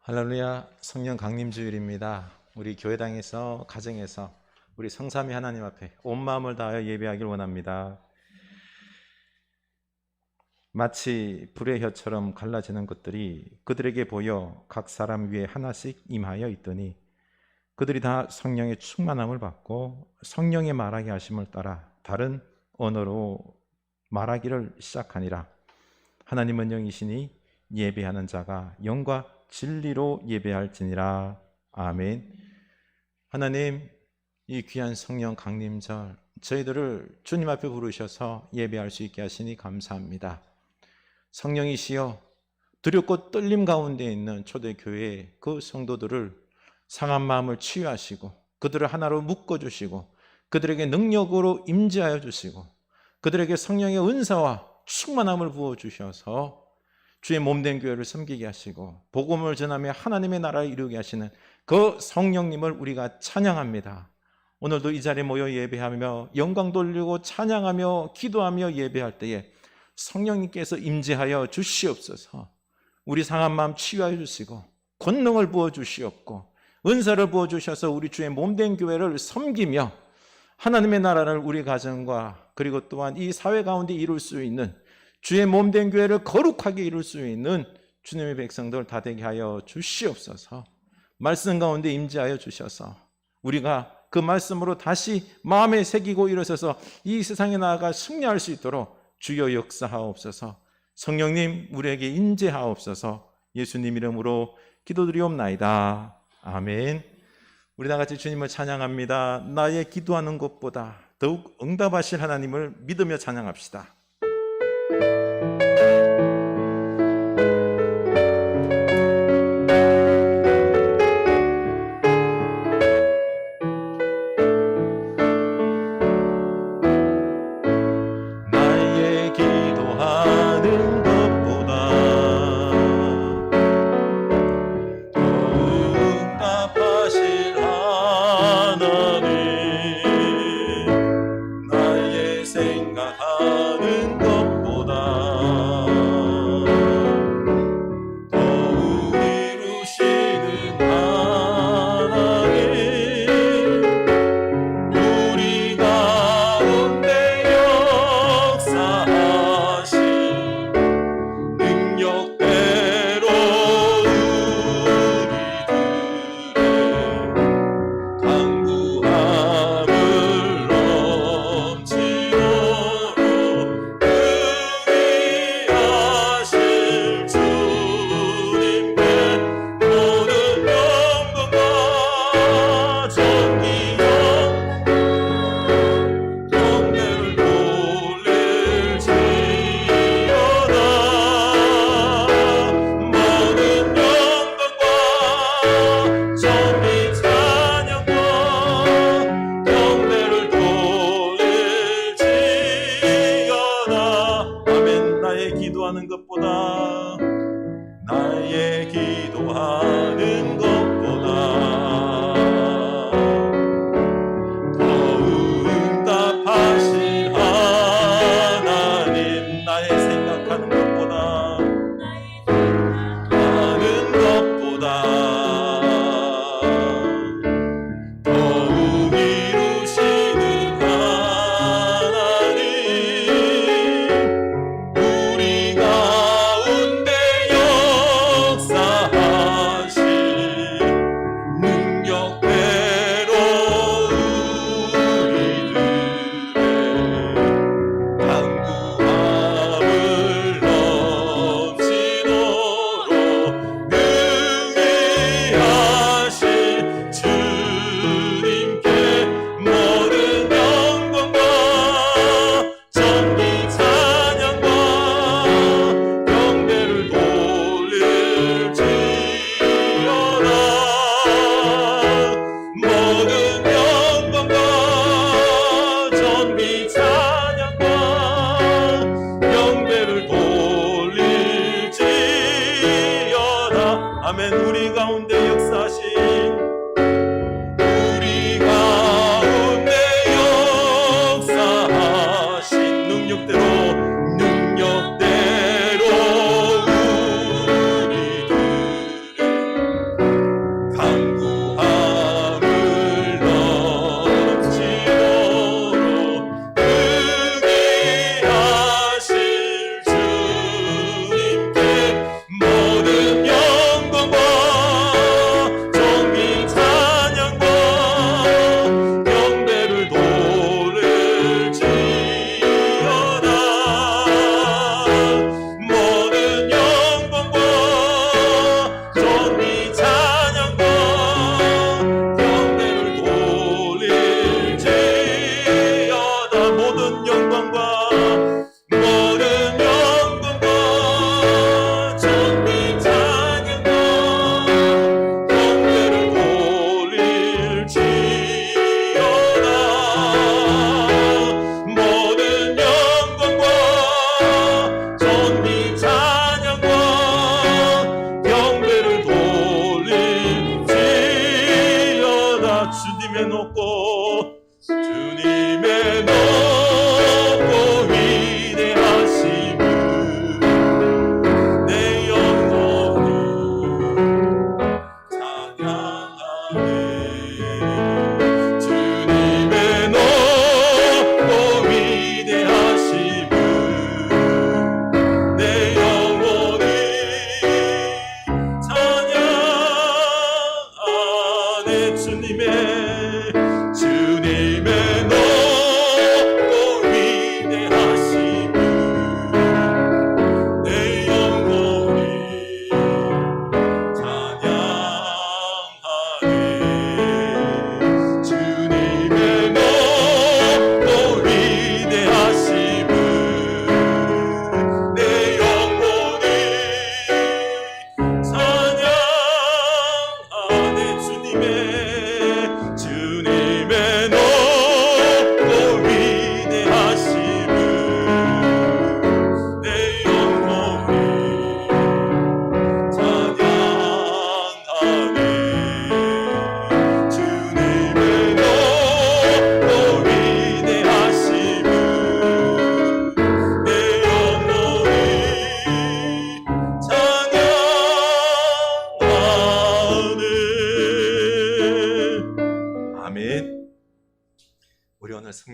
할렐루야. 성령 강림주일입니다. 우리 교회당에서 가정에서 우리 성삼위 하나님 앞에 온 마음을 다하여 예배하길 원합니다. 마치 불의 혀처럼 갈라지는 것들이 그들에게 보여 각 사람 위에 하나씩 임하여 있더니 그들이 다 성령의 충만함을 받고 성령의 말하게 하심을 따라 다른 언어로 말하기를 시작하니라. 하나님은 영이시니 예배하는 자가 영과 진리로 예배할지니라. 아멘. 하나님, 이 귀한 성령 강림절 저희들을 주님 앞에 부르셔서 예배할 수 있게 하시니 감사합니다. 성령이시여, 두렵고 떨림 가운데 있는 초대교회 그 성도들을 상한 마음을 치유하시고 그들을 하나로 묶어주시고 그들에게 능력으로 임재하여 주시고 그들에게 성령의 은사와 충만함을 부어주셔서 주의 몸된 교회를 섬기게 하시고 복음을 전하며 하나님의 나라를 이루게 하시는 그 성령님을 우리가 찬양합니다. 오늘도 이 자리에 모여 예배하며 영광 돌리고 찬양하며 기도하며 예배할 때에 성령님께서 임재하여 주시옵소서. 우리 상한 마음 치유하여 주시고 권능을 부어주시옵고 은사를 부어주셔서 우리 주의 몸된 교회를 섬기며 하나님의 나라를 우리 가정과 그리고 또한 이 사회 가운데 이룰 수 있는 주의 몸된 교회를 거룩하게 이룰 수 있는 주님의 백성들 다 되게 하여 주시옵소서. 말씀 가운데 임재하여 주셔서 우리가 그 말씀으로 다시 마음에 새기고 일어서서 이 세상에 나아가 승리할 수 있도록 주여 역사하옵소서. 성령님 우리에게 임재하옵소서. 예수님 이름으로 기도드리옵나이다. 아멘. 우리 다 같이 주님을 찬양합니다. 나의 기도하는 것보다 더욱 응답하실 하나님을 믿으며 찬양합시다.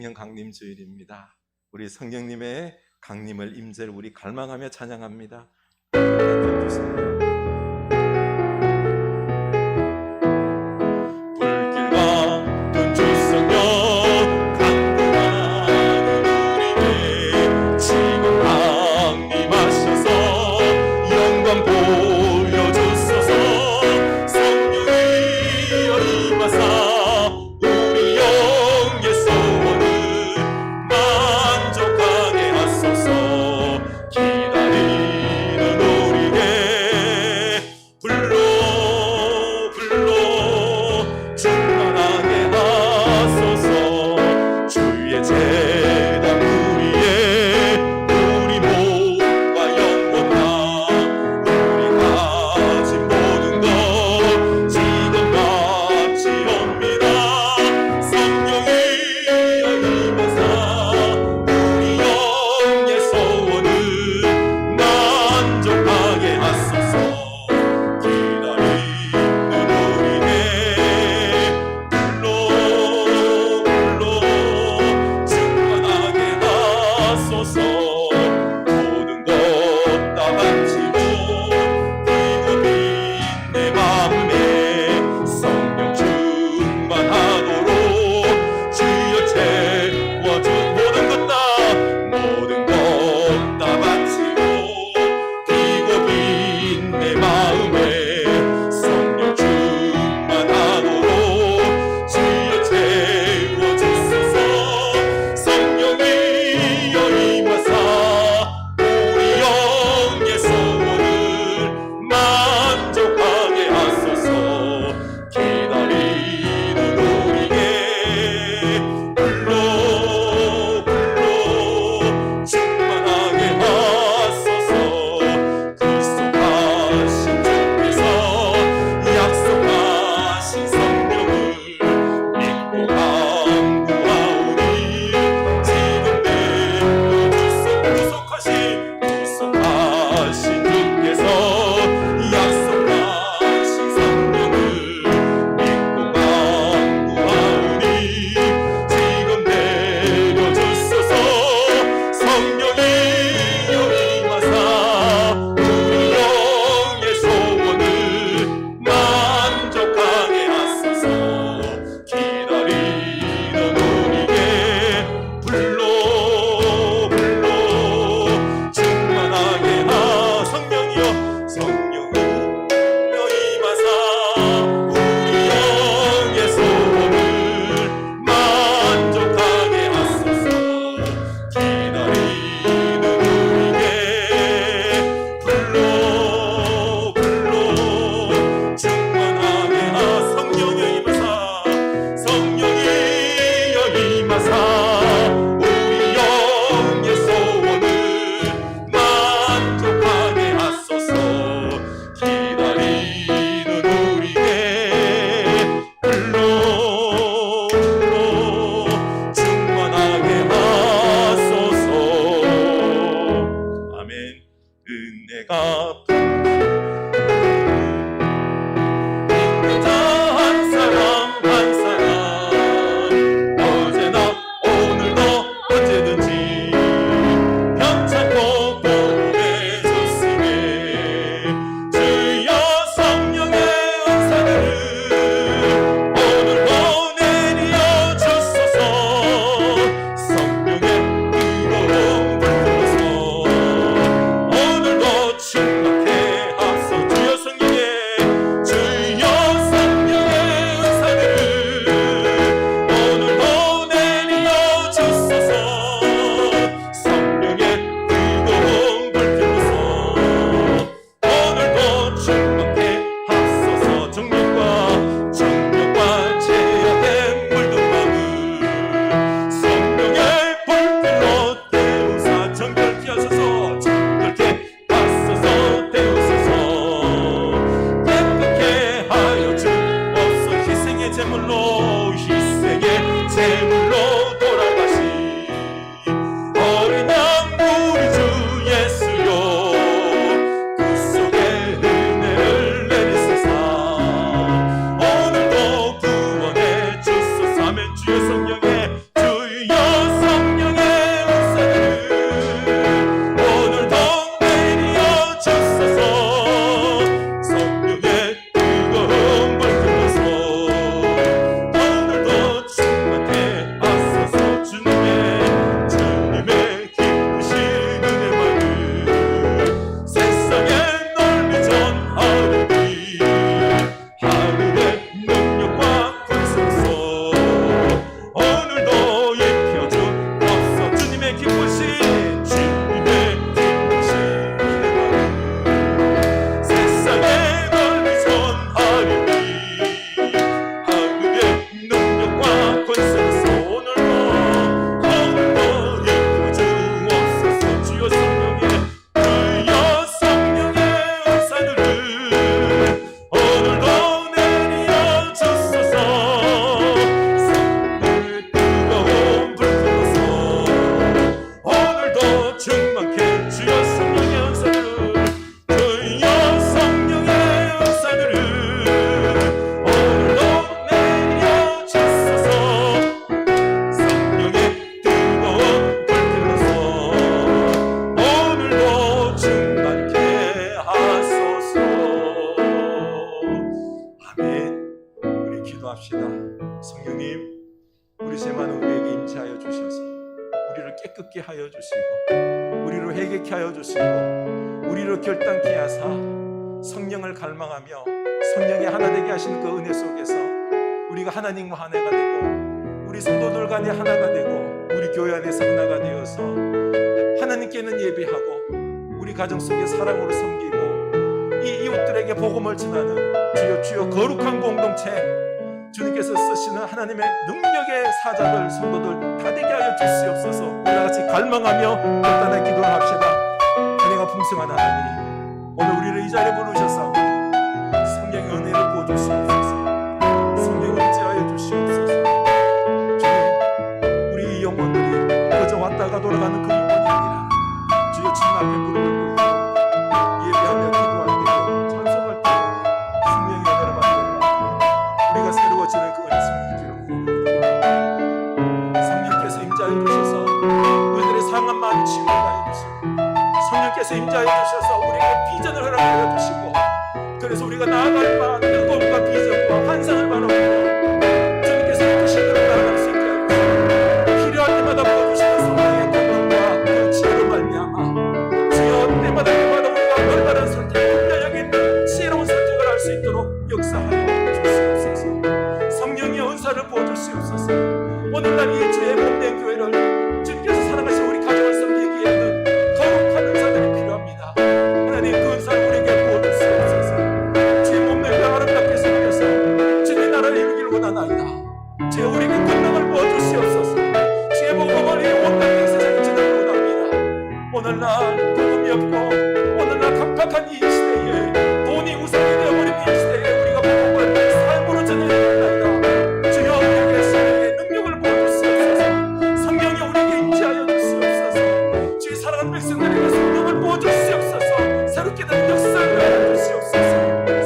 내년 강림주일입니다. 우리 성령님의 강림을 임재를 우리 갈망하며 찬양합니다. 주세요. 기도합시다. 성령님, 우리 죄 많은 우리에게 임재하여 주셔서 우리를 깨끗게 하여 주시고 우리를 회개케 하여 주시고 우리를 결단케 하사 성령을 갈망하며 성령이 하나 되게 하시는 그 은혜 속에서 우리가 하나님과 하나가 되고 우리 성도들 간에 하나가 되고 우리 교회 안에서 하나가 되어서 하나님께는 예배하고 우리 가정 속에 사랑으로 섬기고 이 이웃들에게 복음을 전하는 주여 거룩한 공동체, 주님께서 쓰시는 하나님의 능력의 사자들 성도들 다 되게 하여 주시옵소서. 우리가 같이 갈망하며 결단하게 기도를 합시다. 은혜가 풍성한 하나님, 오늘 우리를 이 자리에 부르셔서 성령의 은혜를 부어주시옵소서. 성령을 임재하여 주시옵소서. 주님, 우리 영혼들이 그저 왔다가 돌아가는 그 영혼이 아니라 주여 주님 앞에 무릎을 꿇고 예배하며 기도할 때 찬송할 때 성령의 은혜를 받는 우리가 새로워지는 그 은혜를 기록합니다. 성령께서 임재하여 주셔서 우리들의 상한 마음이 치유하게 하여 주시고 성령께서 임재하여 주셔서 우리에게 비전을 허락하여 주시고 그래서 우리가 나아갈 바 뜨거움과 비전과 환상을 바라보며 주님께서 이끄신 대로 나아갈 수 있게 하여 주시고 필요할 때마다 부어주시는 성령의 권능과 그 지혜로 말미암아 주여 때마다 우리가 올바른 선택, 분별력 있는 지혜로운 선택을 할 수 있도록 역사하여 주시옵소서. 성령의 은사를 부어주시옵소서. 오늘날 이 주의 몸된 교회를 주님께서 사랑하신 우리 가정을 섬기기에는 거룩한 은사들이 필요합니다. 하나님 그 은사를 우리에게 부어주시옵소서. 주의 몸된 교회 아름답게 섬겨서 주의 나라를 이루기를 원하나이다. 주여 우리에게 권능을 부어주시옵소서. 주의 복음을 이 온 땅의 세상에 전하기를 원합니다. 오늘날 복음이 없고 오늘날 각박한 이 시대에 돈이 우상이 되어버린 이 시대에 우리가 복음을 삶으로 전해야 합니다. 주여 우리에게 성령의 능력을 부어주시옵소서. 성령이 우리에게 임재하여 주시옵소서. 주의 사랑하는 백성들에게 성령을 부어주시옵소서. 새롭게 된 역사를 하여 주시옵소서.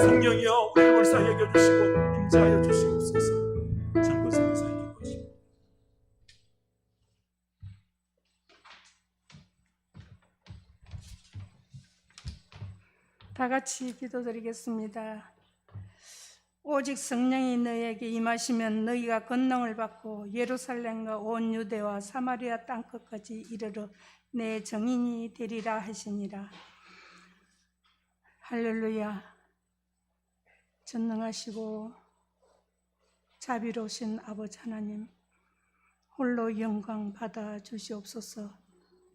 성령이여 우리를 울사 여겨주시고 임재하여 주시옵소서. 참고성에서 기도하십니다. 다 같이 기도드리겠습니다. 오직 성령이 너희에게 임하시면 너희가 권능을 받고 예루살렘과 온 유대와 사마리아 땅끝까지 이르러 내 증인이 되리라 하시니라. 할렐루야. 전능하시고 자비로우신 아버지 하나님, 홀로 영광 받아 주시옵소서.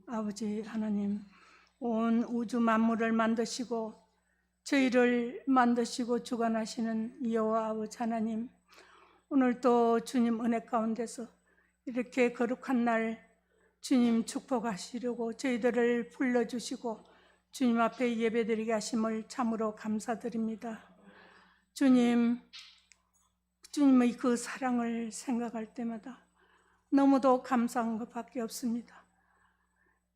아버지 하나님, 온 우주 만물을 만드시고 저희를 만드시고 주관하시는 여호와 아버지 하나님, 오늘도 주님 은혜 가운데서 이렇게 거룩한 날 주님 축복하시려고 저희들을 불러주시고 주님 앞에 예배드리게 하심을 참으로 감사드립니다. 주님의 그 사랑을 생각할 때마다 너무도 감사한 것밖에 없습니다.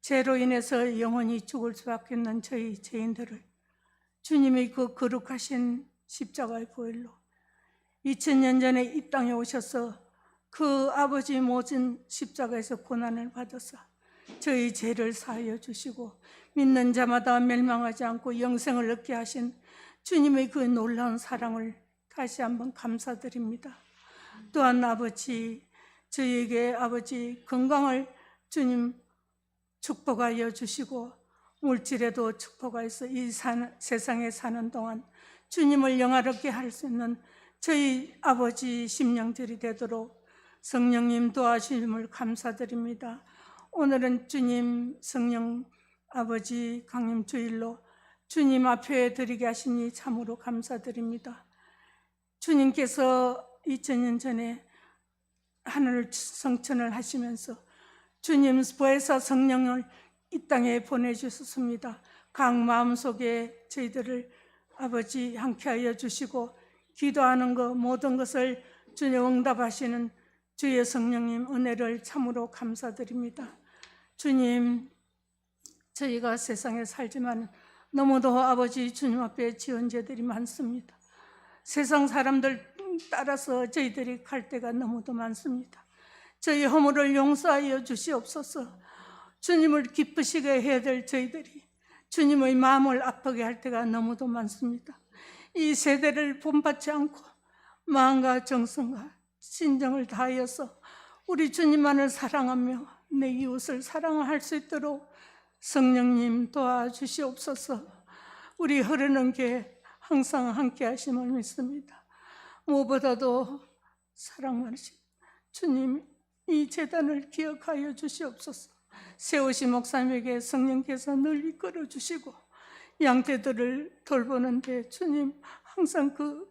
죄로 인해서 영원히 죽을 수밖에 없는 저희 죄인들을 주님의 그 거룩하신 십자가의 보혈로 2000년 전에 이 땅에 오셔서 그 아버지 모진 십자가에서 고난을 받아서 저희 죄를 사하여 주시고 믿는 자마다 멸망하지 않고 영생을 얻게 하신 주님의 그 놀라운 사랑을 다시 한번 감사드립니다. 또한 아버지, 저희에게 아버지 건강을 주님 축복하여 주시고 물질에도 축복하여서 이 세상에 사는 동안 주님을 영화롭게 할 수 있는 저희 아버지 심령들이 되도록 성령님 도와주심을 감사드립니다. 오늘은 주님 성령 아버지 강림 주일로 주님 앞에 드리게 하시니 참으로 감사드립니다. 주님께서 2000년 전에 하늘 성천을 하시면서 주님 보혜사 성령을 이 땅에 보내주셨습니다. 각 마음속에 저희들을 아버지 함께하여 주시고 기도하는 것 모든 것을 주님 응답하시는 주의 성령님 은혜를 참으로 감사드립니다. 주님, 저희가 세상에 살지만 너무도 아버지 주님 앞에 지은 죄들이 많습니다. 세상 사람들 따라서 저희들이 갈 때가 너무도 많습니다. 저희 허물을 용서하여 주시옵소서. 주님을 기쁘시게 해야 될 저희들이 주님의 마음을 아프게 할 때가 너무도 많습니다. 이 세대를 본받지 않고 마음과 정성과 진정을 다하여서 우리 주님만을 사랑하며 내 이웃을 사랑할 수 있도록 성령님 도와주시옵소서. 우리 흐르는 게 항상 함께 하심을 믿습니다. 무엇보다도 사랑 많으신 주님, 이 재단을 기억하여 주시옵소서. 세우신 목사님에게 성령께서 늘 이끌어 주시고 양떼들을 돌보는데 주님 항상 그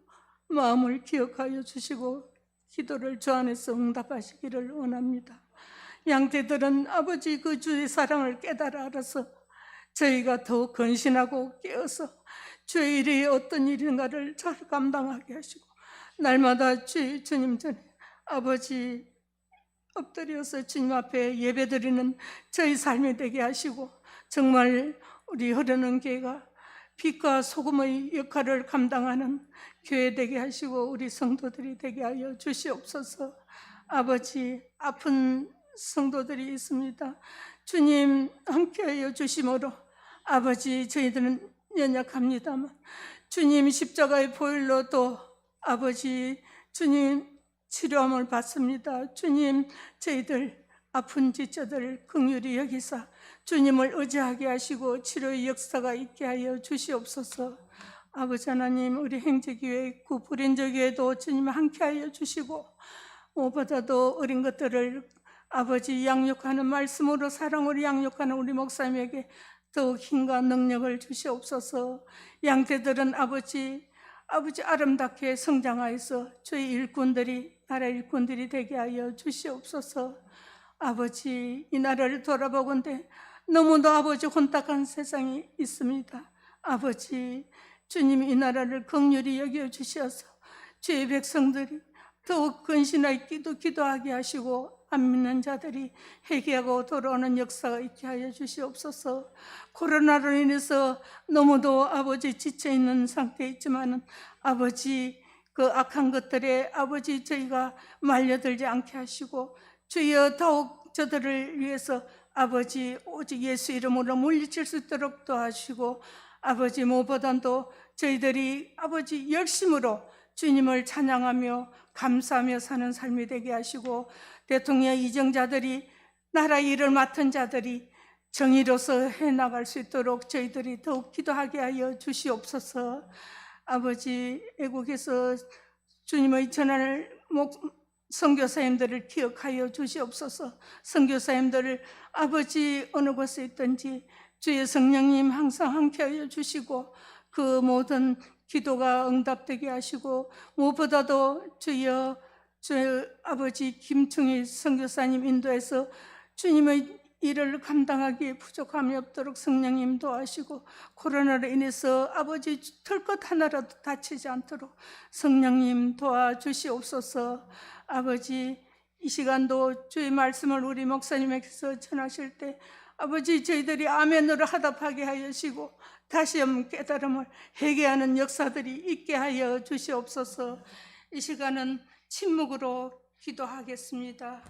마음을 기억하여 주시고 기도를 주 안에서 응답하시기를 원합니다. 양떼들은 아버지 그 주의 사랑을 깨달아 알아서 저희가 더욱 건신하고 깨어서 주의 일이 어떤 일인가를 잘 감당하게 하시고 날마다 주님 전에 아버지 엎드려서 주님 앞에 예배드리는 저희 삶이 되게 하시고 정말 우리 흐르는 교회가 빛과 소금의 역할을 감당하는 교회 되게 하시고 우리 성도들이 되게 하여 주시옵소서. 아버지, 아픈 성도들이 있습니다. 주님 함께하여 주심으로 아버지 저희들은 연약합니다만 주님 십자가의 보혈로 또 아버지 주님 치료함을 받습니다. 주님 저희들 아픈 지체들 긍휼히 여기사 주님을 의지하게 하시고 치료의 역사가 있게 하여 주시옵소서. 아버지 하나님, 우리 행제교회 구불인저교회도 주님 함께하여 주시고 무엇보다도 어린 것들을 아버지 양육하는 말씀으로 사랑으로 양육하는 우리 목사님에게 더욱 힘과 능력을 주시옵소서. 양떼들은 아버지 아름답게 성장하여서 주의 일꾼들이 나라 일꾼들이 되게 하여 주시옵소서. 아버지, 이 나라를 돌아보건대 너무도 아버지 혼탁한 세상이 있습니다. 아버지, 주님 이 나라를 긍휼히 여겨 주셔서 주의 백성들이 더욱 근신하여 기도하게 하시고 안 믿는 자들이 회개하고 돌아오는 역사가 있게 하여 주시옵소서. 코로나로 인해서 너무도 아버지 지쳐있는 상태에 있지만은 아버지 그 악한 것들에 아버지 저희가 말려들지 않게 하시고 주여 더욱 저들을 위해서 아버지 오직 예수 이름으로 물리칠 수 있도록 도와주시고 아버지 무엇보다도 저희들이 아버지 열심으로 주님을 찬양하며 감사하며 사는 삶이 되게 하시고 대통령 이정자들이 나라 일을 맡은 자들이 정의로서 해나갈 수 있도록 저희들이 더욱 기도하게 하여 주시옵소서. 아버지 애국에서 주님의 전할 선교사님들을 기억하여 주시옵소서. 선교사님들을 아버지 어느 곳에 있든지 주의 성령님 항상 함께하여 주시고 그 모든 기도가 응답되게 하시고 무엇보다도 주여 주 아버지 김충희 선교사님 인도해서 주님의 일을 감당하기에 부족함이 없도록 성령님 도와주시고 코로나로 인해서 아버지 털것 하나라도 다치지 않도록 성령님 도와주시옵소서. 아버지 이 시간도 주의 말씀을 우리 목사님에게서 전하실 때 아버지 저희들이 아멘으로 화답하게 하시고 다시 한번 깨달음을 회개하는 역사들이 있게 하여 주시옵소서. 이 시간은 침묵으로 기도하겠습니다.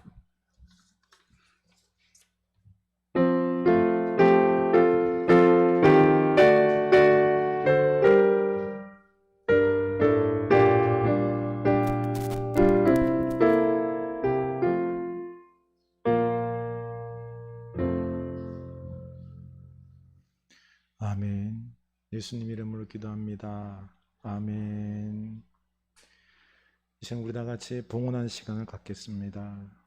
아멘. 예수님 이름으로 기도합니다. 아멘. 이제 우리 다 같이 봉헌하는 시간을 갖겠습니다.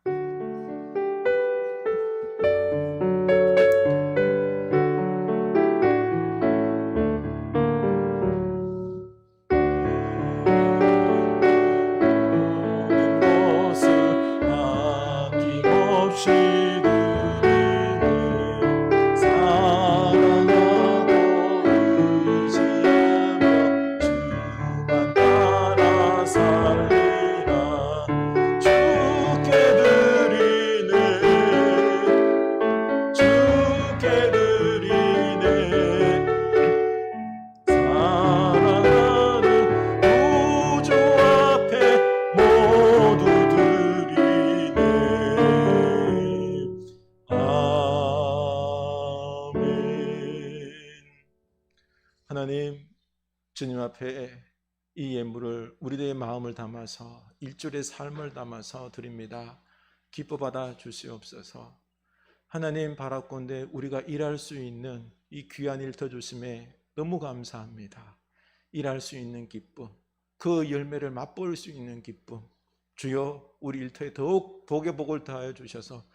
하나님, 주님 앞에 이 예물을 우리들의 마음을 담아서 일절의 삶을 담아서 드립니다. 기뻐 받아 주시옵소서. 하나님 바라건대 우리가 일할 수 있는 이 귀한 일터 주심에 너무 감사합니다. 일할 수 있는 기쁨, 그 열매를 맛볼 수 있는 기쁨, 주여 우리 일터에 더욱 복의 복을 더하여 주셔서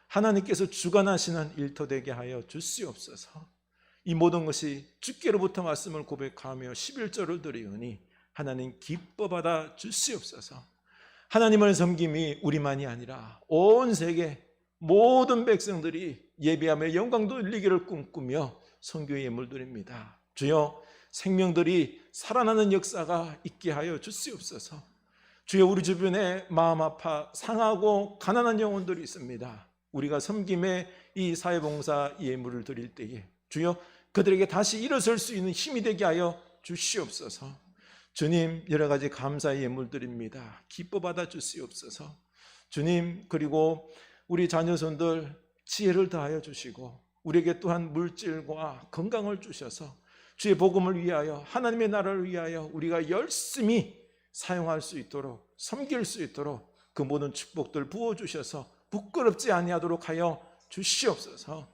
하나님께서 주관하시는 일터 되게 하여 주시옵소서. 이 모든 것이 주께로부터 말씀을 고백하며 11절을 드리오니 하나님 기뻐 받아 주시옵소서. 하나님을 섬김이 우리만이 아니라 온 세계 모든 백성들이 예배하며 영광 돌리기를 꿈꾸며 선교의 예물 드립니다. 주여 생명들이 살아나는 역사가 있게 하여 주시옵소서. 주여 우리 주변에 마음 아파 상하고 가난한 영혼들이 있습니다. 우리가 섬김의 이 사회봉사 예물을 드릴 때에 주여 그들에게 다시 일어설 수 있는 힘이 되게 하여 주시옵소서. 주님 여러 가지 감사의 예물 드립니다. 기뻐 받아 주시옵소서. 주님 그리고 우리 자녀손들 지혜를 더하여 주시고 우리에게 또한 물질과 건강을 주셔서 주의 복음을 위하여 하나님의 나라를 위하여 우리가 열심히 사용할 수 있도록 섬길 수 있도록 그 모든 축복들 부어주셔서 부끄럽지 아니하도록 하여 주시옵소서.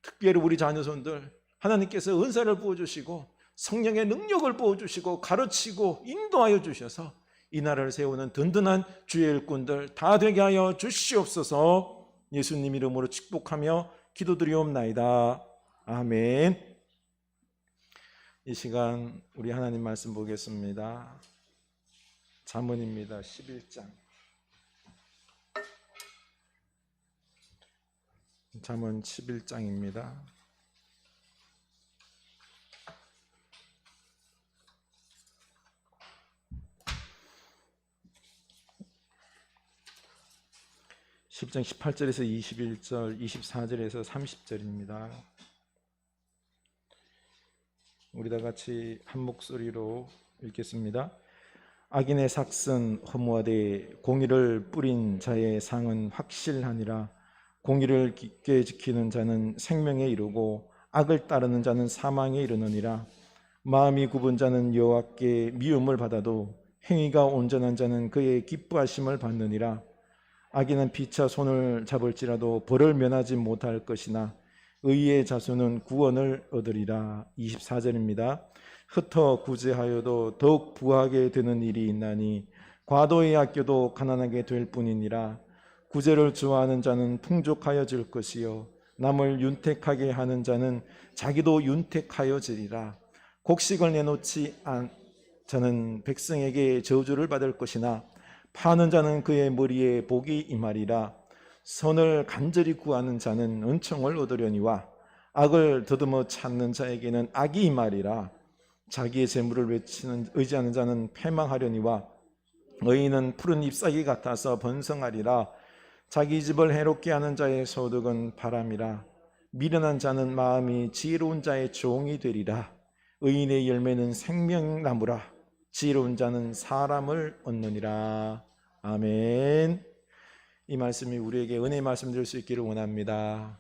특별히 우리 자녀손들 하나님께서 은사를 부어주시고 성령의 능력을 부어주시고 가르치고 인도하여 주셔서 이 나라를 세우는 든든한 주의 일꾼들 다 되게 하여 주시옵소서. 예수님 이름으로 축복하며 기도드리옵나이다. 아멘. 이 시간 우리 하나님 말씀 보겠습니다. 잠언입니다. 11장. 잠언 11장입니다. (10장) 18절에서 21절, 24절에서 30절입니다. 우리 다 같이 한 목소리로 읽겠습니다. 악인의 삭은 허무하되 공의를 뿌린 자의 상은 확실하니라. 공의를 깊게 지키는 자는 생명에 이르고 악을 따르는 자는 사망에 이르느니라. 마음이 굽은 자는 여호와께 미움을 받아도 행위가 온전한 자는 그의 기뻐하심을 받느니라. 악인은 피차 손을 잡을지라도 벌을 면하지 못할 것이나 의의 자손은 구원을 얻으리라. 24절입니다. 흩어 구제하여도 더욱 부하게 되는 일이 있나니 과도히 아껴도 가난하게 될 뿐이니라. 구제를 좋아하는 자는 풍족하여질 것이요 남을 윤택하게 하는 자는 자기도 윤택하여지리라. 곡식을 내놓지 않 자는 백성에게 저주를 받을 것이나 파는 자는 그의 머리에 복이 임하리라. 선을 간절히 구하는 자는 은총을 얻으려니와 악을 더듬어 찾는 자에게는 악이 임하리라. 자기의 재물을 의지하는 자는 패망하려니와 의인은 푸른 잎사귀 같아서 번성하리라. 자기 집을 해롭게 하는 자의 소득은 바람이라. 미련한 자는 마음이 지혜로운 자의 종이 되리라. 의인의 열매는 생명나무라. 지혜로운 자는 사람을 얻느니라. 아멘. 이 말씀이 우리에게 은혜의 말씀 될 수 있기를 원합니다.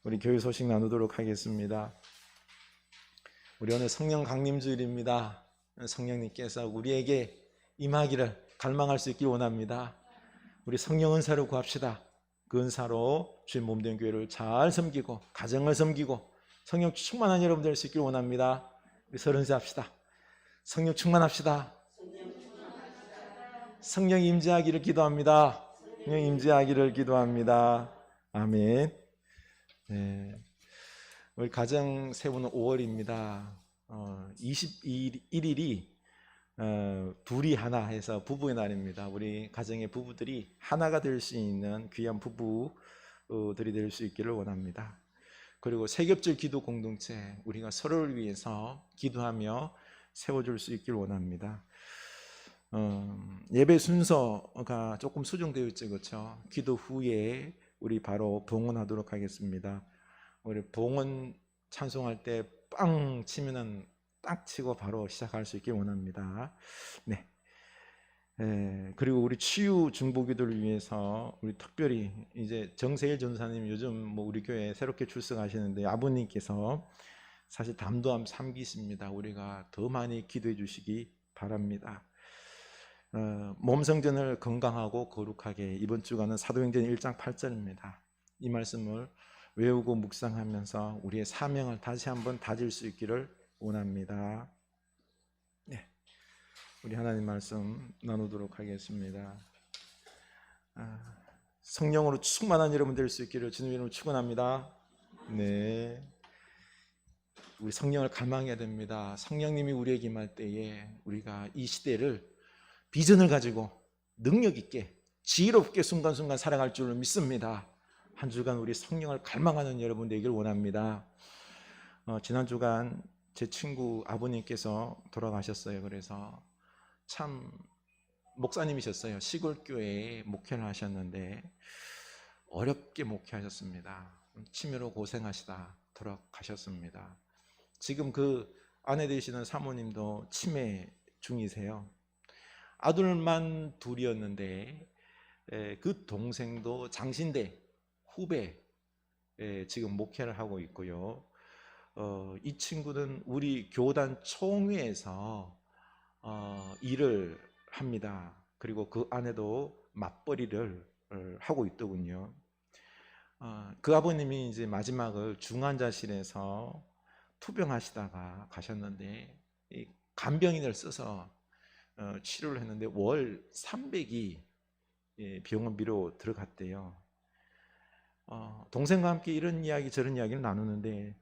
우리 교회 소식 나누도록 하겠습니다. 우리 오늘 성령 강림주일입니다. 성령님께서 우리에게 임하기를 갈망할 수 있기를 원합니다. 우리 성령 은사로 구합시다. 그 은사로 주의 몸된 교회를 잘 섬기고 가정을 섬기고 성령 충만한 여러분 될 수 있기를 원합니다. 우리 서른세 합시다. 성령 충만합시다. 성령 임재하기를 기도합니다. 성령 임재하기를 기도합니다. 아멘. 네. 우리 가정 세우는 5월입니다. 21일이 둘이 하나 해서 부부의 날입니다. 우리 가정의 부부들이 하나가 될 수 있는 귀한 부부들이 될 수 있기를 원합니다. 그리고 세겹절 기도 공동체 우리가 서로를 위해서 기도하며 세워줄 수 있기를 원합니다. 예배 순서가 조금 수정되어 있죠, 그렇죠? 기도 후에 우리 바로 봉헌하도록 하겠습니다. 우리 봉헌 찬송할 때 빵 치면은 딱 치고 바로 시작할 수 있길 원합니다. 네. 그리고 우리 치유 중보기도를 위해서 우리 특별히 이제 정세일 전사님 요즘 뭐 우리 교회에 새롭게 출석하시는데 아버님께서 사실 담도암 3기십니다. 우리가 더 많이 기도해 주시기 바랍니다. 몸 성전을 건강하고 거룩하게, 이번 주간은 사도행전 1장 8절입니다. 이 말씀을 외우고 묵상하면서 우리의 사명을 다시 한번 다질 수 있기를 원합니다. 네, 우리 하나님 말씀 나누도록 하겠습니다. 성령으로 충만한 여러분 될 수 있기를 주님 이름으로 축원합니다. 네, 우리 성령을 갈망해야 됩니다. 성령님이 우리에게 임할 때에 우리가 이 시대를 비전을 가지고 능력 있게 지혜롭게 순간순간 살아갈 줄을 믿습니다. 한 주간 우리 성령을 갈망하는 여러분 되기를 원합니다. 지난 주간 제 친구 아버님께서 돌아가셨어요. 그래서 참 목사님이셨어요. 시골 교회에 목회를 하셨는데 어렵게 목회하셨습니다. 치매로 고생하시다 돌아가셨습니다. 지금 그 아내 되시는 사모님도 치매 중이세요. 아들만 둘이었는데 그 동생도 장신대 후배 지금 목회를 하고 있고요. 이 친구는 우리 교단 총회에서 일을 합니다. 그리고 그 아내도 맞벌이를 하고 있더군요. 그 아버님이 이제 마지막을 중환자실에서 투병하시다가 가셨는데 이 간병인을 써서 치료를 했는데 월 300이 병원비로 들어갔대요. 동생과 함께 이런 이야기 저런 이야기를 나누는데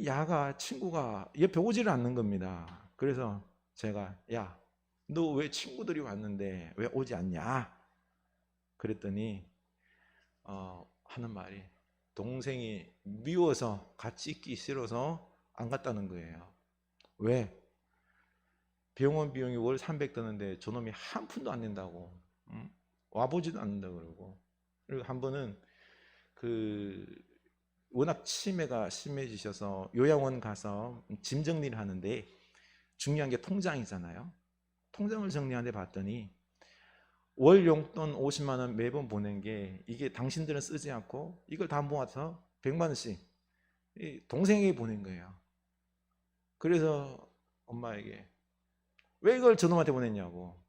야가 친구가 옆에 오지를 않는 겁니다. 그래서 제가 야, 너 왜 친구들이 왔는데 왜 오지 않냐? 그랬더니 하는 말이 동생이 미워서 같이 있기 싫어서 안 갔다는 거예요. 왜? 병원 비용이 월 300 드는데 저놈이 한 푼도 안 낸다고, 와보지도 않는다고 그러고. 그리고 한 번은 워낙 치매가 심해지셔서 요양원 가서 짐 정리를 하는데 중요한 게 통장이잖아요. 통장을 정리하는데 봤더니 월 용돈 50만 원 매번 보낸 게 이게 당신들은 쓰지 않고 이걸 다 모아서 100만 원씩 동생에게 보낸 거예요. 그래서 엄마에게 왜 이걸 저놈한테 보냈냐고.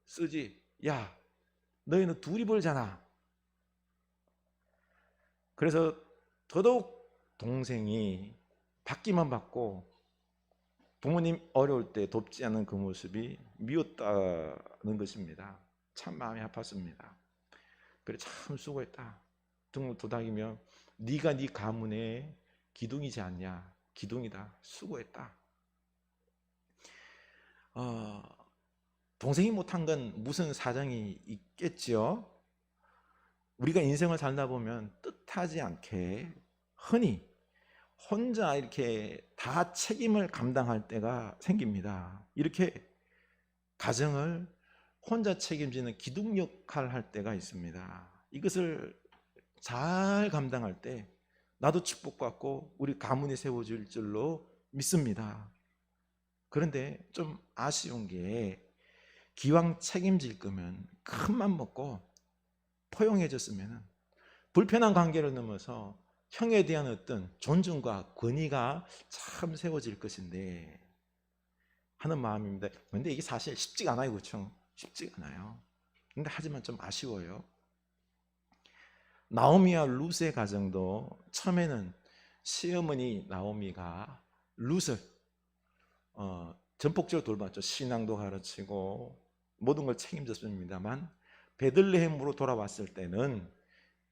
쓰지. 야, 너희는 둘이 벌잖아. 그래서 더더욱 동생이 받기만 받고 부모님 어려울 때 돕지 않는 그 모습이 미웠다는 것입니다. 참 마음이 아팠습니다. 그래, 참 수고했다. 등을 도닥이며 네가 네 가문의 기둥이지 않냐. 기둥이다. 수고했다. 동생이 못한 건 무슨 사정이 있겠죠. 우리가 인생을 살다 보면 뜻하지 않게 흔히 혼자 이렇게 다 책임을 감당할 때가 생깁니다. 이렇게 가정을 혼자 책임지는 기둥 역할을 할 때가 있습니다. 이것을 잘 감당할 때 나도 축복받고 우리 가문이 세워질 줄로 믿습니다. 그런데 좀 아쉬운 게 기왕 책임질 거면 큰 맘 먹고 포용해줬으면 불편한 관계를 넘어서 형에 대한 어떤 존중과 권위가 참 세워질 것인데 하는 마음입니다. 그런데 이게 사실 쉽지가 않아요. 그렇죠? 쉽지가 않아요. 근데 하지만 좀 아쉬워요. 나오미와 룻의 가정도 처음에는 시어머니 나오미가 룻을 전폭적으로 돌봤죠. 신앙도 가르치고 모든 걸 책임졌습니다만 베들레헴으로 돌아왔을 때는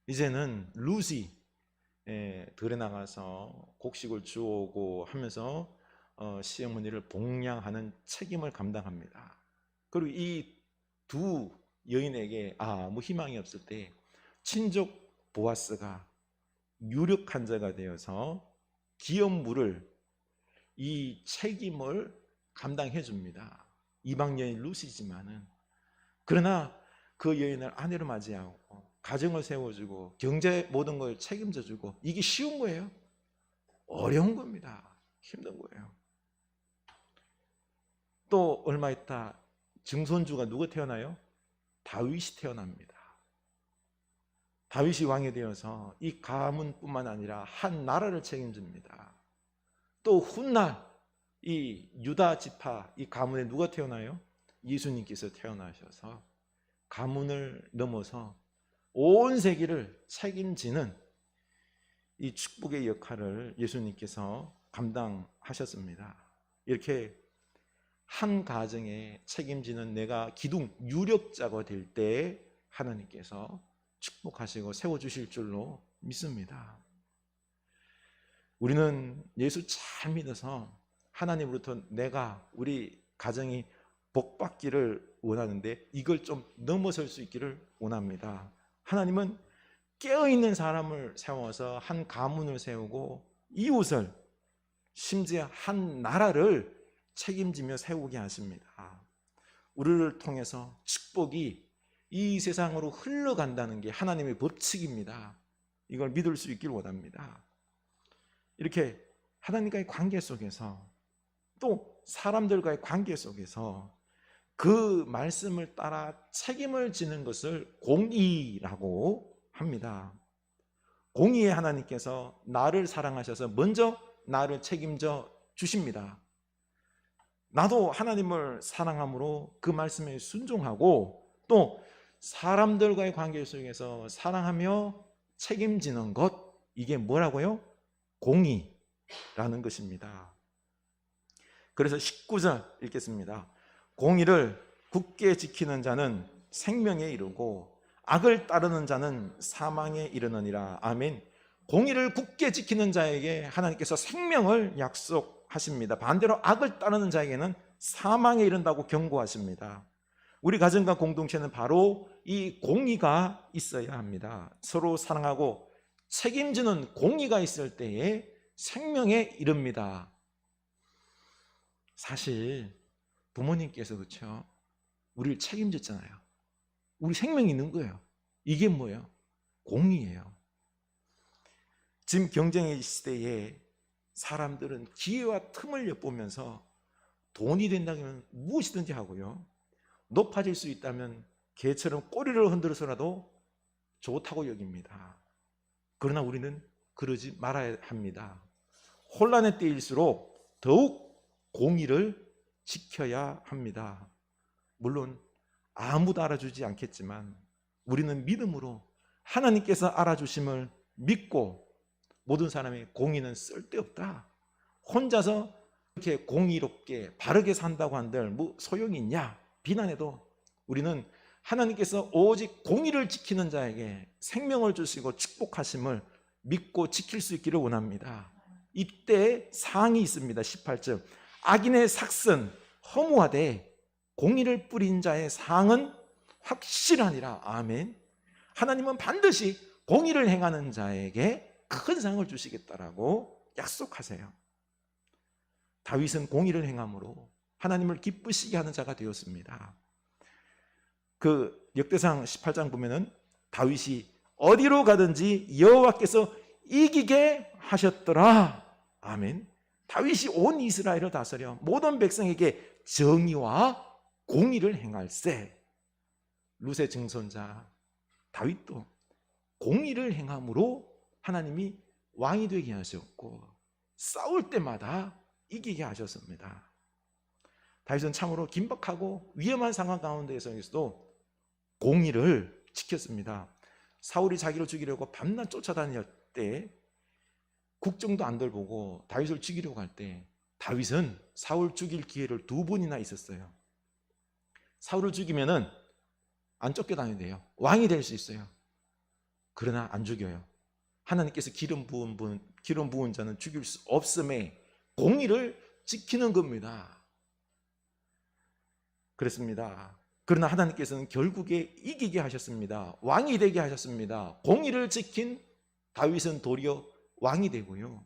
이제는 룻이 들에 나가서 곡식을 주오고 하면서 시어머니를 복양하는 책임을 감당합니다. 그리고 이 두 여인에게 아무 희망이 없을 때 친족 보아스가 유력한 자가 되어서 기업물을 이 책임을 감당해 줍니다. 이방 여인 룻이지만은 그러나 그 여인을 아내로 맞이하고 가정을 세워주고 경제 모든 걸 책임져주고 이게 쉬운 거예요? 어려운 겁니다. 힘든 거예요. 또 얼마 있다 증손주가 누가 태어나요? 다윗이 태어납니다. 다윗이 왕이 되어서 이 가문뿐만 아니라 한 나라를 책임집니다. 또 훗날 이 유다 지파, 이 가문에 누가 태어나요? 예수님께서 태어나셔서 가문을 넘어서 온 세계를 책임지는 이 축복의 역할을 예수님께서 감당하셨습니다. 이렇게 한 가정에 책임지는 내가 기둥, 유력자가 될 때 하나님께서 축복하시고 세워주실 줄로 믿습니다. 우리는 예수 잘 믿어서 하나님으로부터 내가 우리 가정이 복받기를 원하는데 이걸 좀 넘어설 수 있기를 원합니다. 하나님은 깨어있는 사람을 세워서 한 가문을 세우고 이웃을, 심지어 한 나라를 책임지며 세우게 하십니다. 우리를 통해서 축복이 이 세상으로 흘러간다는 게 하나님의 법칙입니다. 이걸 믿을 수 있길 원합니다. 이렇게 하나님과의 관계 속에서 또 사람들과의 관계 속에서 그 말씀을 따라 책임을 지는 것을 공의라고 합니다. 공의의 하나님께서 나를 사랑하셔서 먼저 나를 책임져 주십니다. 나도 하나님을 사랑함으로 그 말씀에 순종하고 또 사람들과의 관계 속에서 사랑하며 책임지는 것, 이게 뭐라고요? 공의라는 것입니다. 그래서 19절 읽겠습니다. 공의를 굳게 지키는 자는 생명에 이르고 악을 따르는 자는 사망에 이르느니라. 아멘. 공의를 굳게 지키는 자에게 하나님께서 생명을 약속하십니다. 반대로 악을 따르는 자에게는 사망에 이른다고 경고하십니다. 우리 가정과 공동체는 바로 이 공의가 있어야 합니다. 서로 사랑하고 책임지는 공의가 있을 때에 생명에 이릅니다. 사실 부모님께서 그렇죠, 우리를 책임졌잖아요. 우리 생명이 있는 거예요. 이게 뭐예요? 공의예요. 지금 경쟁의 시대에 사람들은 기회와 틈을 엿보면서 돈이 된다면 무엇이든지 하고요, 높아질 수 있다면 개처럼 꼬리를 흔들어서라도 좋다고 여깁니다. 그러나 우리는 그러지 말아야 합니다. 혼란의 때일수록 더욱 공의를 지켜야 합니다. 물론 아무도 알아주지 않겠지만 우리는 믿음으로 하나님께서 알아주심을 믿고 모든 사람의 공의는 쓸데없다, 혼자서 이렇게 공의롭게 바르게 산다고 한들 뭐 소용이 있냐 비난해도 우리는 하나님께서 오직 공의를 지키는 자에게 생명을 주시고 축복하심을 믿고 지킬 수 있기를 원합니다. 이때 사항이 있습니다. 18절, 악인의 삭은 허무하되 공의를 뿌린 자의 상은 확실하니라. 아멘. 하나님은 반드시 공의를 행하는 자에게 큰 상을 주시겠다라고 약속하세요. 다윗은 공의를 행함으로 하나님을 기쁘시게 하는 자가 되었습니다. 그 역대상 18장 보면은 다윗이 어디로 가든지 여호와께서 이기게 하셨더라. 아멘. 다윗이 온 이스라엘을 다스려 모든 백성에게 정의와 공의를 행할세. 룻의 증손자 다윗도 공의를 행함으로 하나님이 왕이 되게 하셨고 싸울 때마다 이기게 하셨습니다. 다윗은 참으로 긴박하고 위험한 상황 가운데에서도 공의를 지켰습니다. 사울이 자기를 죽이려고 밤낮 쫓아다닐 때 국정도 안 돌보고 다윗을 죽이려고 할 때 다윗은 사울 죽일 기회를 2번이나 있었어요. 사울을 죽이면은 안 쫓겨다닌대요. 왕이 될 수 있어요. 그러나 안 죽여요. 하나님께서 기름 부은 자는 죽일 수 없음에 공의를 지키는 겁니다. 그렇습니다. 그러나 하나님께서는 결국에 이기게 하셨습니다. 왕이 되게 하셨습니다. 공의를 지킨 다윗은 도리어 왕이 되고요,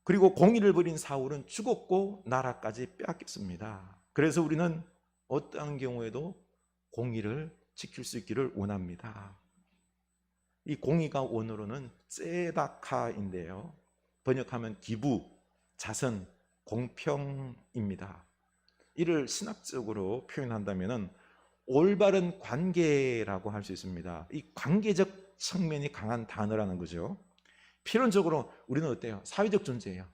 그리고 공의를 버린 사울은 죽었고 나라까지 빼앗겼습니다. 그래서 우리는 어떠한 경우에도 공의를 지킬 수 있기를 원합니다. 이 공의가 원어로는 ጼ다카인데요, 번역하면 기부, 자선, 공평입니다. 이를 신학적으로 표현한다면 올바른 관계라고 할 수 있습니다. 이 관계적 측면이 강한 단어라는 거죠. 필연적으로 우리는 어때요? 사회적 존재예요.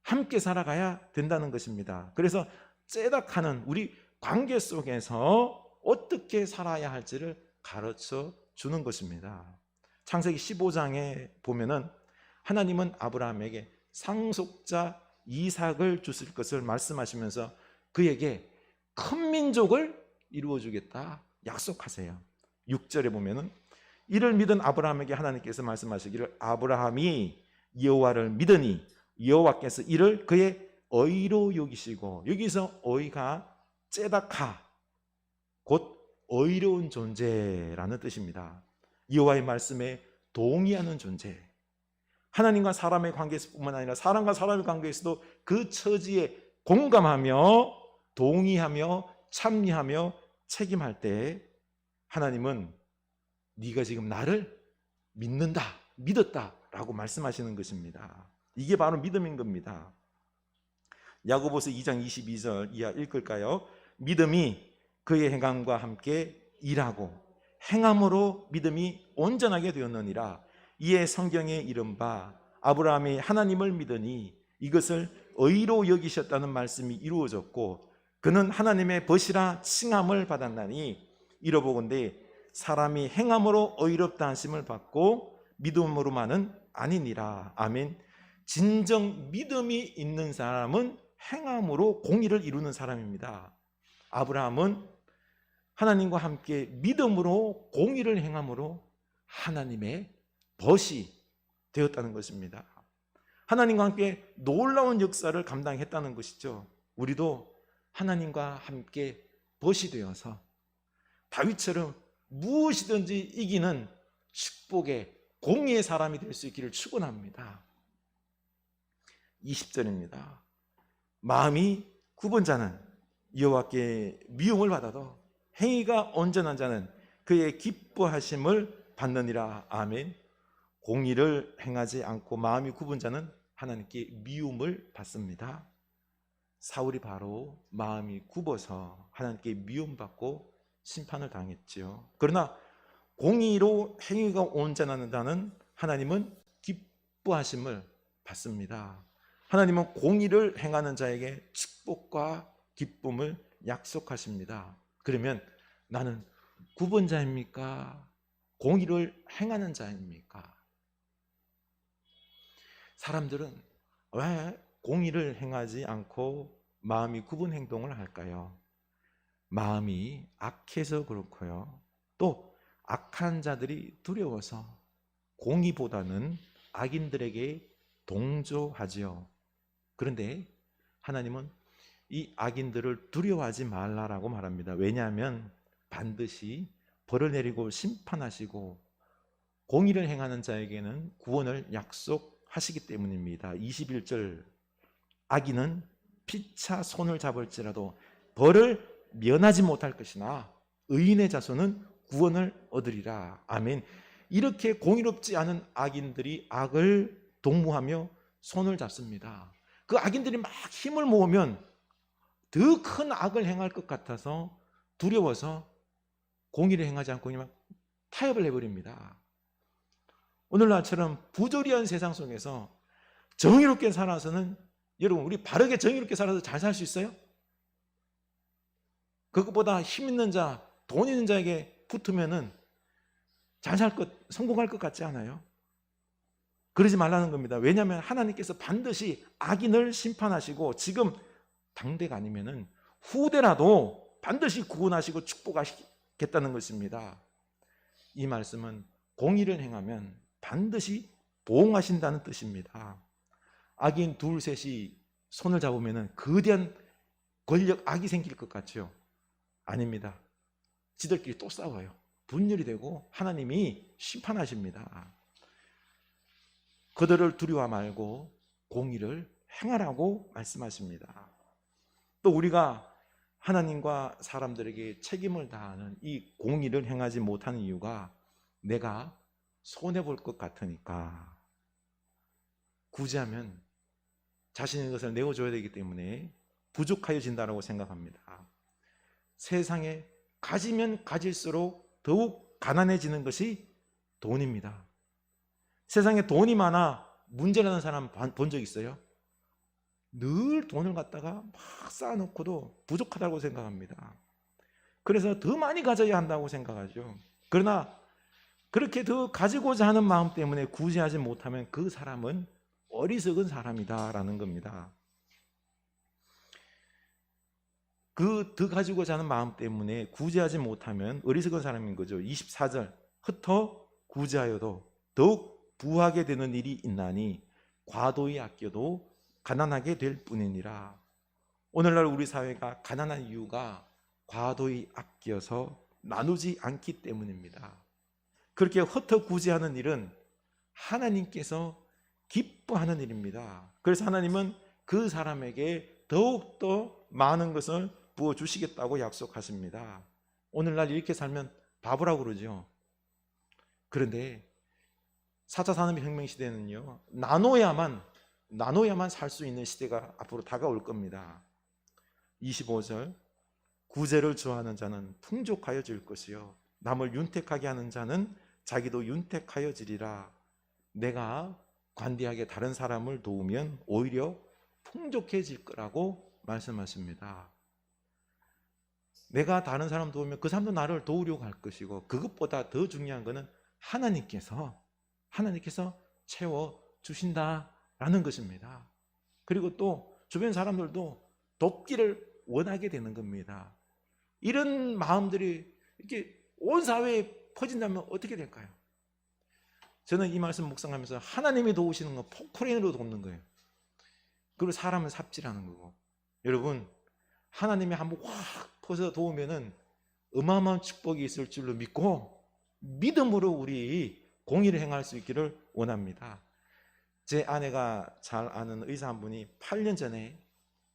함께 살아가야 된다는 것입니다. 그래서 째닥하는 우리 관계 속에서 어떻게 살아야 할지를 가르쳐 주는 것입니다. 창세기 15장에 보면은 하나님은 아브라함에게 상속자 이삭을 주실 것을 말씀하시면서 그에게 큰 민족을 이루어 주겠다 약속하세요. 6절에 보면은 이를 믿은 아브라함에게 하나님께서 말씀하시기를 아브라함이 여호와를 믿으니 여호와께서 이를 그의 의로 여기시고, 여기서 의가 째다카 곧 의로운 존재라는 뜻입니다. 여호와의 말씀에 동의하는 존재. 하나님과 사람의 관계에서뿐만 아니라 사람과 사람의 관계에서도 그 처지에 공감하며 동의하며 참여하며 책임할 때 하나님은 네가 지금 나를 믿는다, 믿었다라고 말씀하시는 것입니다. 이게 바로 믿음인 겁니다. 야고보서 2장 22절 이하 읽을까요? 믿음이 그의 행함과 함께 일하고 행함으로 믿음이 온전하게 되었느니라. 이에 성경에 이른바 아브라함이 하나님을 믿으니 이것을 의로 여기셨다는 말씀이 이루어졌고 그는 하나님의 벗이라 칭함을 받았나니 이러보건대 사람이 행함으로 의롭다 하심을 받고 믿음으로만은 아니니라. 아멘. 진정 믿음이 있는 사람은 행함으로 공의를 이루는 사람입니다. 아브라함은 하나님과 함께 믿음으로 공의를 행함으로 하나님의 벗이 되었다는 것입니다. 하나님과 함께 놀라운 역사를 감당했다는 것이죠. 우리도 하나님과 함께 벗이 되어서 다윗처럼 무엇이든지 이기는 축복의 공의의 사람이 될 수 있기를 축원합니다. 20절입니다. 마음이 굽은 자는 여호와께 미움을 받아도 행위가 온전한 자는 그의 기뻐하심을 받느니라. 아멘. 공의를 행하지 않고 마음이 굽은 자는 하나님께 미움을 받습니다. 사울이 바로 마음이 굽어서 하나님께 미움받고 심판을 당했지요. 그러나 공의로 행위가 온전한 자는 하나님은 기뻐하심을 받습니다. 하나님은 공의를 행하는 자에게 축복과 기쁨을 약속하십니다. 그러면 나는 굽은 자입니까? 공의를 행하는 자입니까? 사람들은 왜 공의를 행하지 않고 마음이 굽은 행동을 할까요? 마음이 악해서 그렇고요. 또 악한 자들이 두려워서 공의보다는 악인들에게 동조하지요. 그런데 하나님은 이 악인들을 두려워하지 말라라고 말합니다. 왜냐하면 반드시 벌을 내리고 심판하시고 공의를 행하는 자에게는 구원을 약속하시기 때문입니다. 21절 악인은 피차 손을 잡을지라도 벌을 면하지 못할 것이나 의인의 자손은 구원을 얻으리라. 아멘. 이렇게 공의롭지 않은 악인들이 악을 동무하며 손을 잡습니다. 그 악인들이 막 힘을 모으면 더 큰 악을 행할 것 같아서 두려워서 공의를 행하지 않고 그냥 타협을 해버립니다. 오늘날처럼 부조리한 세상 속에서 정의롭게 살아서는, 여러분 우리 바르게 정의롭게 살아서 잘 살 수 있어요? 그것보다 힘 있는 자, 돈 있는 자에게 붙으면은 잘 살 것, 성공할 것 같지 않아요? 그러지 말라는 겁니다. 왜냐하면 하나님께서 반드시 악인을 심판하시고 지금 당대가 아니면은 후대라도 반드시 구원하시고 축복하시겠다는 것입니다. 이 말씀은 공의를 행하면 반드시 보응하신다는 뜻입니다. 악인 둘 셋이 손을 잡으면은 거대한 권력 악이 생길 것 같죠? 아닙니다. 지들끼리 또 싸워요. 분열이 되고 하나님이 심판하십니다. 그들을 두려워 말고 공의를 행하라고 말씀하십니다. 또 우리가 하나님과 사람들에게 책임을 다하는 이 공의를 행하지 못하는 이유가 내가 손해볼 것 같으니까, 구제하면 자신의 것을 내어줘야 되기 때문에 부족하여진다고 생각합니다. 세상에 가지면 가질수록 더욱 가난해지는 것이 돈입니다. 세상에 돈이 많아 문제라는 사람 본 적 있어요? 늘 돈을 갖다가 막 쌓아놓고도 부족하다고 생각합니다. 그래서 더 많이 가져야 한다고 생각하죠. 그러나 그렇게 더 가지고자 하는 마음 때문에 구제하지 못하면 그 사람은 어리석은 사람이다라는 겁니다. 그 더 가지고자 하는 마음 때문에 구제하지 못하면 어리석은 사람인 거죠. 24절 흩어 구제하여도 더욱 부하게 되는 일이 있나니 과도히 아껴도 가난하게 될 뿐이니라. 오늘날 우리 사회가 가난한 이유가 과도히 아껴서 나누지 않기 때문입니다. 그렇게 흩어 구제하는 일은 하나님께서 기뻐하는 일입니다. 그래서 하나님은 그 사람에게 더욱더 많은 것을 부어주시겠다고 약속하십니다. 오늘날 이렇게 살면 바보라고 그러죠. 그런데 4차 산업혁명 시대는요, 나눠야만 살 수 있는 시대가 앞으로 다가올 겁니다. 25절 구제를 좋아하는 자는 풍족하여질 것이요 남을 윤택하게 하는 자는 자기도 윤택하여지리라. 내가 관대하게 다른 사람을 도우면 오히려 풍족해질 거라고 말씀하십니다. 내가 다른 사람 도우면 그 사람도 나를 도우려고 할 것이고, 그것보다 더 중요한 것은 하나님께서 채워주신다라는 것입니다. 그리고 또 주변 사람들도 돕기를 원하게 되는 겁니다. 이런 마음들이 이렇게 온 사회에 퍼진다면 어떻게 될까요? 저는 이 말씀 묵상하면서 하나님이 도우시는 건 포크레인으로 돕는 거예요. 그리고 사람은 삽질하는 거고. 여러분, 하나님이 한번 확 퍼서 도우면은 어마어마한 축복이 있을 줄로 믿고 믿음으로 우리 공의를 행할 수 있기를 원합니다. 제 아내가 잘 아는 의사 한 분이 8년 전에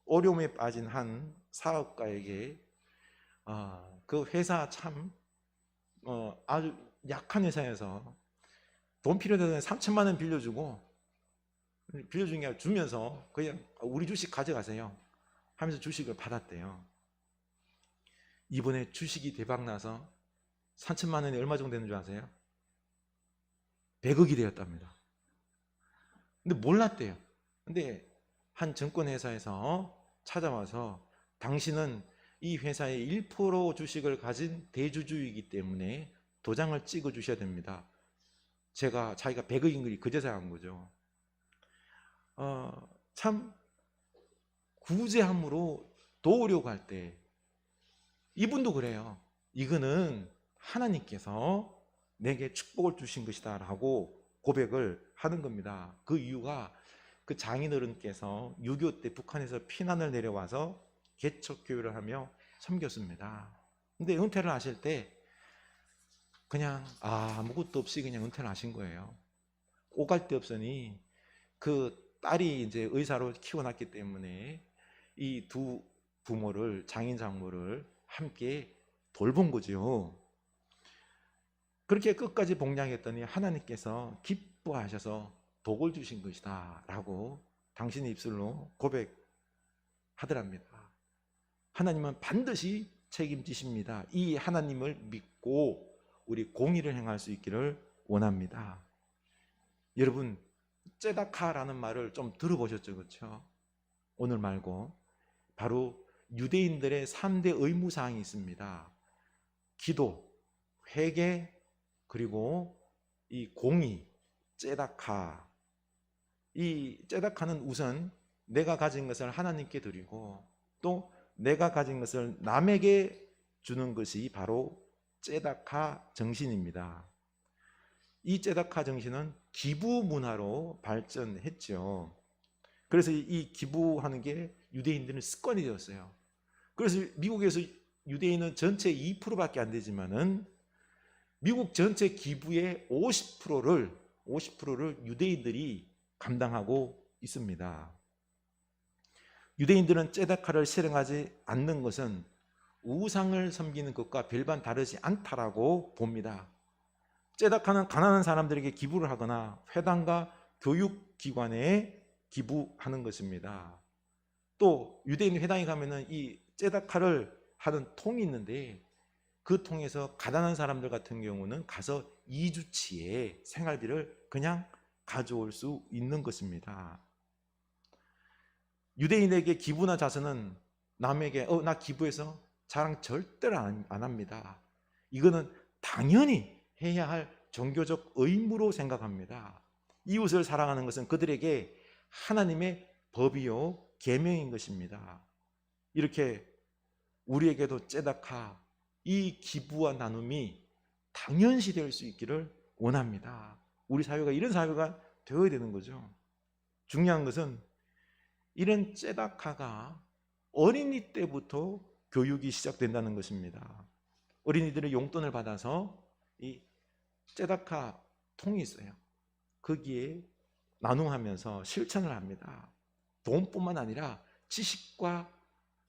어려움에 빠진 한 사업가에게 그 회사 참 아주 약한 회사여서 돈 필요해서 3천만 원 빌려준 게 아니라 주면서 그냥 우리 주식 가져가세요 하면서 주식을 받았대요. 이번에 주식이 대박나서 3천만 원이 얼마 정도 되는 줄 아세요? 100억이 되었답니다. 근데 몰랐대요. 근데 한 증권회사에서 찾아와서 당신은 이 회사의 1% 주식을 가진 대주주이기 때문에 도장을 찍어 주셔야 됩니다. 자기가 100억인 걸 그제서야 한 거죠. 참 구제함으로 도우려고 할 때 이분도 그래요. 이거는 하나님께서 내게 축복을 주신 것이다 라고 고백을 하는 겁니다. 그 이유가 그 장인어른께서 6.25 때 북한에서 피난을 내려와서 개척교회를 하며 섬겼습니다. 근데 은퇴를 하실 때 그냥 아무것도 없이 그냥 은퇴를 하신 거예요. 오갈 데 없으니 그 딸이 이제 의사로 키워놨기 때문에 이 두 부모를, 장인 장모를 함께 돌본 거죠. 그렇게 끝까지 봉양했더니 하나님께서 기뻐하셔서 복을 주신 것이다 라고 당신의 입술로 고백하더랍니다. 하나님은 반드시 책임지십니다. 이 하나님을 믿고 우리 공의를 행할 수 있기를 원합니다. 여러분, 째다카라는 말을 좀 들어보셨죠? 그렇죠? 오늘 말고 바로 유대인들의 3대 의무사항이 있습니다. 기도, 회개, 그리고 이 공의, 째다카. 이 째다카는 우선 내가 가진 것을 하나님께 드리고 또 내가 가진 것을 남에게 주는 것이 바로 째다카 정신입니다. 이 째다카 정신은 기부 문화로 발전했죠. 그래서 이 기부하는 게 유대인들은 습관이 되었어요. 그래서 미국에서 유대인은 전체 2%밖에 안 되지만은 미국 전체 기부의 50%를 유대인들이 감당하고 있습니다. 유대인들은 째다카를 실행하지 않는 것은 우상을 섬기는 것과 별반 다르지 않다라고 봅니다. 째다카는 가난한 사람들에게 기부를 하거나 회당과 교육기관에 기부하는 것입니다. 또 유대인 회당에 가면은 이 째다카를 하는 통이 있는데 그 통에서 가난한 사람들 같은 경우는 가서 2주치의 생활비를 그냥 가져올 수 있는 것입니다. 유대인에게 기부나 자선은 남에게 나 기부해서 자랑 절대로 안 합니다. 이거는 당연히 해야 할 종교적 의무로 생각합니다. 이웃을 사랑하는 것은 그들에게 하나님의 법이요 계명인 것입니다. 이렇게 우리에게도 째다카 이 기부와 나눔이 당연시 될 수 있기를 원합니다. 우리 사회가 이런 사회가 되어야 되는 거죠. 중요한 것은 이런 째다카가 어린이 때부터 교육이 시작된다는 것입니다. 어린이들의 용돈을 받아서 이 째다카 통이 있어요. 거기에 나눔하면서 실천을 합니다. 돈뿐만 아니라 지식과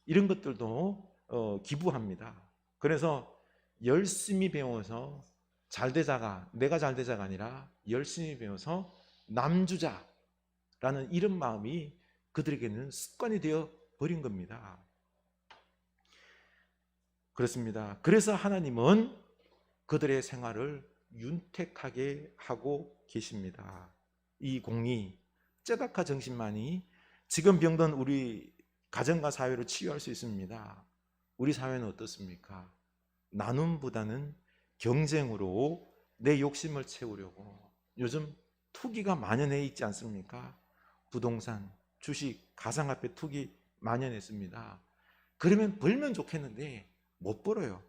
이런 것들도 기부합니다. 그래서 열심히 배워서 잘되자가 내가 잘되자가 아니라 열심히 배워서 남주자라는 이런 마음이 그들에게는 습관이 되어 버린 겁니다. 그렇습니다. 그래서 하나님은 그들의 생활을 윤택하게 하고 계십니다. 이 공의, 째다카 정신만이 지금 병든 우리 가정과 사회를 치유할 수 있습니다. 우리 사회는 어떻습니까? 나눔보다는 경쟁으로 내 욕심을 채우려고 요즘 투기가 만연해 있지 않습니까? 부동산, 주식, 가상화폐 투기 만연했습니다. 그러면 벌면 좋겠는데 못 벌어요.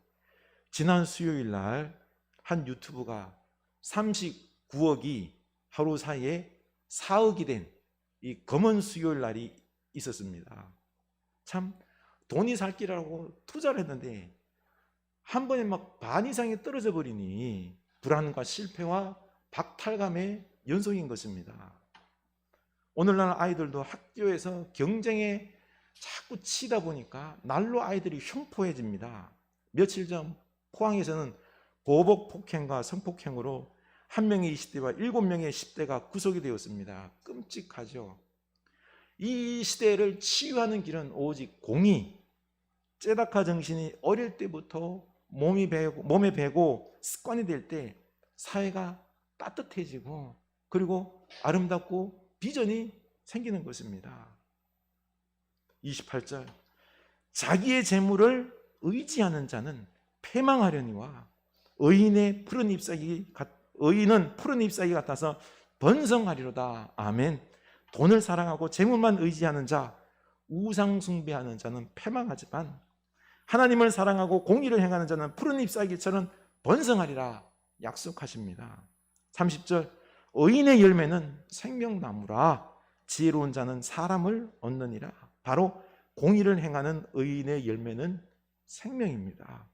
지난 수요일 날 한 유튜브가 39억이 하루 사이에 4억이 된 이 검은 수요일 날이 있었습니다. 참 돈이 살 길이라고 투자를 했는데 한 번에 막 반 이상이 떨어져 버리니 불안과 실패와 박탈감의 연속인 것입니다. 오늘날 아이들도 학교에서 경쟁에 자꾸 치다 보니까 날로 아이들이 흉포해집니다. 며칠 전 포항에서는 보복 폭행과 성폭행으로 한 명의 20대와 7명의 10대가 구속이 되었습니다. 끔찍하죠. 이 시대를 치유하는 길은 오직 공의, 째다카 정신이 어릴 때부터 몸에 배고 습관이 될 때 사회가 따뜻해지고 그리고 아름답고 비전이 생기는 것입니다. 28절, 자기의 재물을 의지하는 자는 패망하려니와 의인은 푸른 잎사귀 같아서 번성하리로다. 아멘. 돈을 사랑하고 재물만 의지하는 자, 우상 숭배하는 자는 패망하지만 하나님을 사랑하고 공의를 행하는 자는 푸른 잎사귀처럼 번성하리라 약속하십니다. 30절, 의인의 열매는 생명나무라. 지혜로운 자는 사람을 얻느니라. 바로 공의를 행하는 의인의 열매는 생명입니다.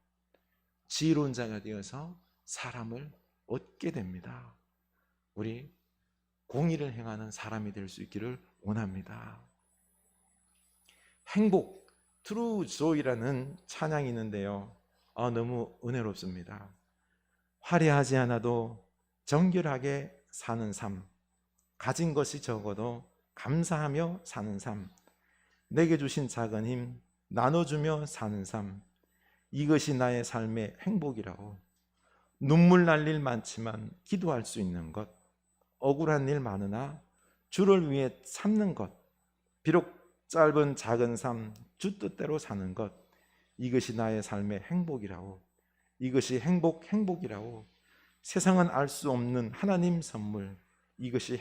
지혜로운 자가 되어서 사람을 얻게 됩니다. 우리 공의를 행하는 사람이 될 수 있기를 원합니다. 행복, 트루 조이라는 찬양이 있는데요. 너무 은혜롭습니다. 화려하지 않아도 정결하게 사는 삶, 가진 것이 적어도 감사하며 사는 삶, 내게 주신 작은 힘 나눠주며 사는 삶, 이것이 나의 삶의 행복이라고. 눈물 날 일 많지만 기도할 수 있는 것, 억울한 일 많으나 주를 위해 참는 것, 비록 짧은 작은 삶 주 뜻대로 사는 것, 이것이 나의 삶의 행복이라고. 이것이 행복이라고. 세상은 알 수 없는 하나님 선물, 이것이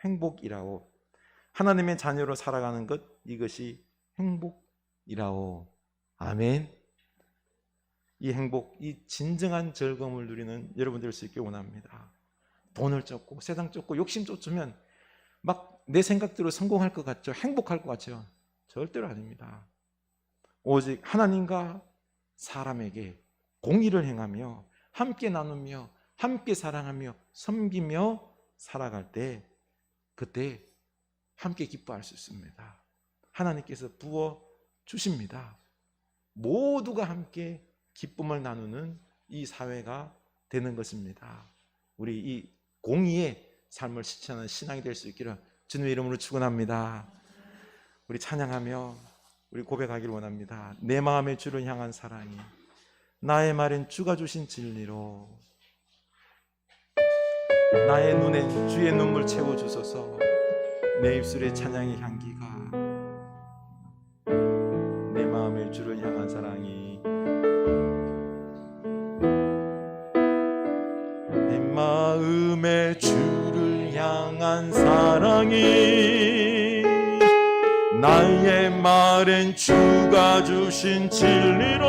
행복이라고. 하나님의 자녀로 살아가는 것, 이것이 행복이라고. 아멘. 이 행복, 이 진정한 즐거움을 누리는 여러분 될 수 있게 원합니다. 돈을 쫓고 세상 쫓고 욕심 쫓으면 막 내 생각대로 성공할 것 같죠? 행복할 것 같죠? 절대로 아닙니다. 오직 하나님과 사람에게 공의를 행하며 함께 나누며 함께 사랑하며 섬기며 살아갈 때 그때 함께 기뻐할 수 있습니다. 하나님께서 부어 주십니다. 모두가 함께 기쁨을 나누는 이 사회가 되는 것입니다. 우리 이 공의의 삶을 실천하는 신앙이 될 수 있기를 주님의 이름으로 축원합니다. 우리 찬양하며 우리 고백하기를 원합니다. 내 마음의 주를 향한 사랑이 나의 말은 주가 주신 진리로 나의 눈엔 주의 눈물 채워주소서. 내 입술의 찬양의 향기가 마음의 주를 향한 사랑이 내 마음의 주를 향한 사랑이 나의 말은 주가 주신 진리로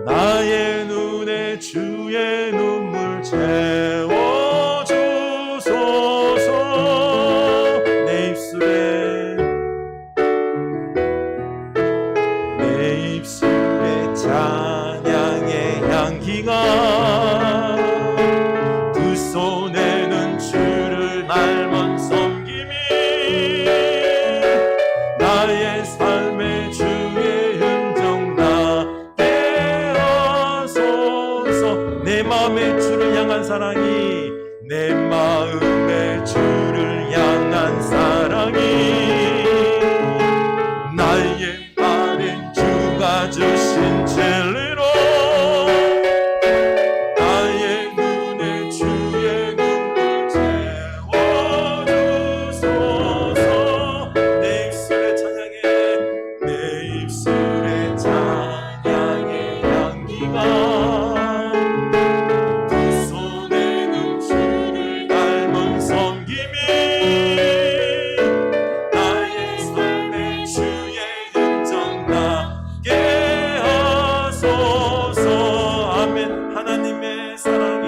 나의 눈에 주의 눈물 채워주소서. 내 입술에 찬양의 향기가 두 손에는 주를 날만 섬김이 나의 삶의 주의 음정 나게 하소서. 내 마음의 주를 향한 사랑이 내 마음의 주를 향한 사랑이 나의 말은 주가 주신 진리로 나의 눈에 주의 눈물 채워주소서. 내 입술의 찬양의 향기가 두 손에는 주를 닮은 섬김이 나의 삶의 주의 음정 나게 하소서. 아멘. 하나님의 사랑이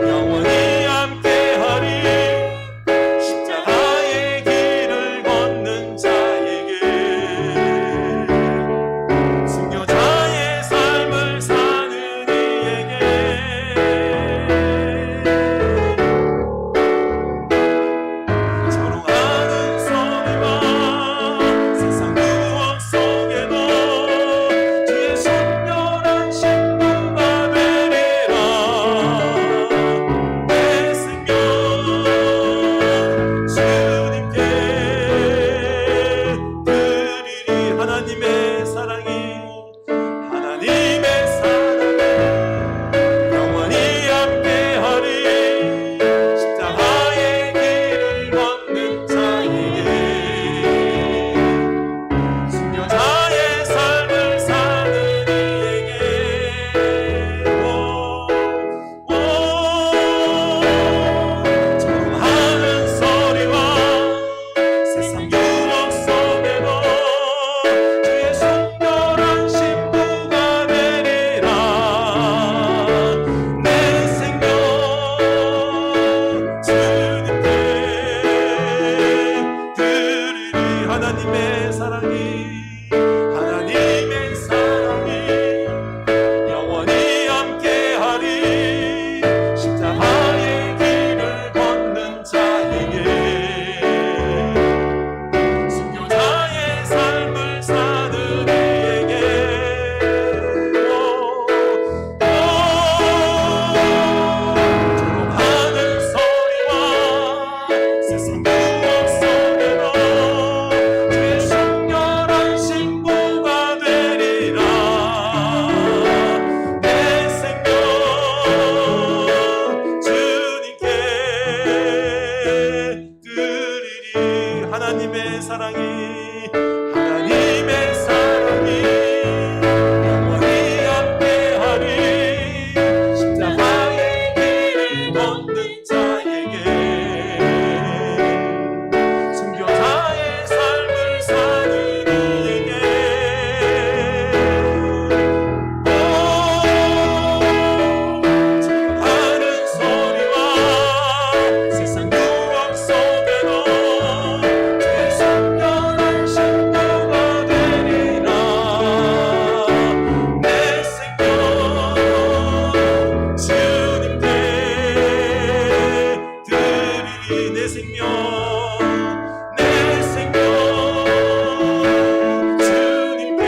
영원히 함께하리. 십자가의 길을 걷는 자에게 순교자의 삶을 사는 이에게 조롱하는 소리와 세상 유혹 속에도 주의 순결한 신부가 되리라. 내 생명 주님께 드리리. 하나님의 사랑이 영원히 함께하리. 십자가의 길을 걷는 자에게 순교자의 삶을 사는 이에게 조롱하는 소리와 세상 유혹 속에도 주의 순결한 신부가 되리라. 내 생명 주님께 드리리. 하나님의 사랑이 영원히 함께하리. 십자가의 길을 걷는 자에게 순교자의 삶을 사는 이에게 조롱하는 소리와 세상 유혹 속에도 주의 순결한 신부가 되리라. 내 생명 주님께 드리리. 하나님의 사랑이 영원히 함께하리. 십자가의 길을 걷는 자에게 순교자의 삶을 사는 이에게 조롱하는 소리와 세상 유혹 속에도 주의 순결한 신부가 되리라. 내 생명 주님께 드리리. 내 생명 주님께